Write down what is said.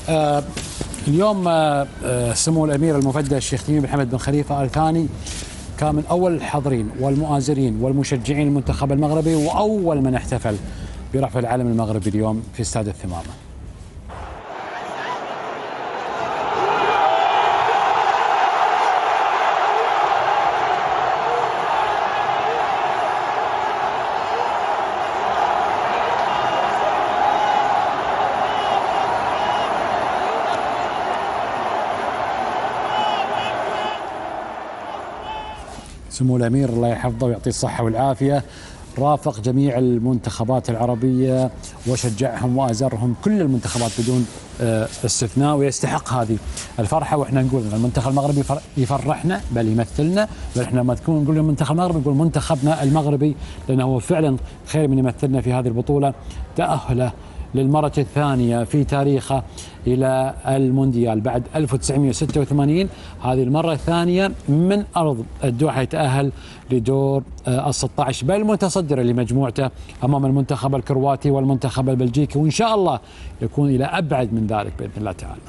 آه اليوم سمو الامير المفدى الشيخ تميم بن حمد بن خليفه ال ثاني كان من اول الحاضرين والمؤازرين والمشجعين المنتخب المغربي، واول من احتفل برفع العلم المغربي اليوم في استاد الثمامه. سمو الأمير الله يحفظه ويعطيه الصحة والعافية رافق جميع المنتخبات العربية وشجعهم وأزرهم، كل المنتخبات بدون استثناء، ويستحق هذه الفرحة. وإحنا نقول المنتخب المغربي يفرحنا بل يمثلنا، بل إحنا لما تكون نقول المنتخب المغربي نقول منتخبنا المغربي، لأنه هو فعلا خير من يمثلنا في هذه البطولة. تأهله للمرة الثانية في تاريخه إلى المونديال بعد 1986، هذه المرة الثانية من أرض الدوحة يتأهل لدور ال16، بل متصدر لمجموعته أمام المنتخب الكرواتي والمنتخب البلجيكي، وإن شاء الله يكون إلى أبعد من ذلك بإذن الله تعالى.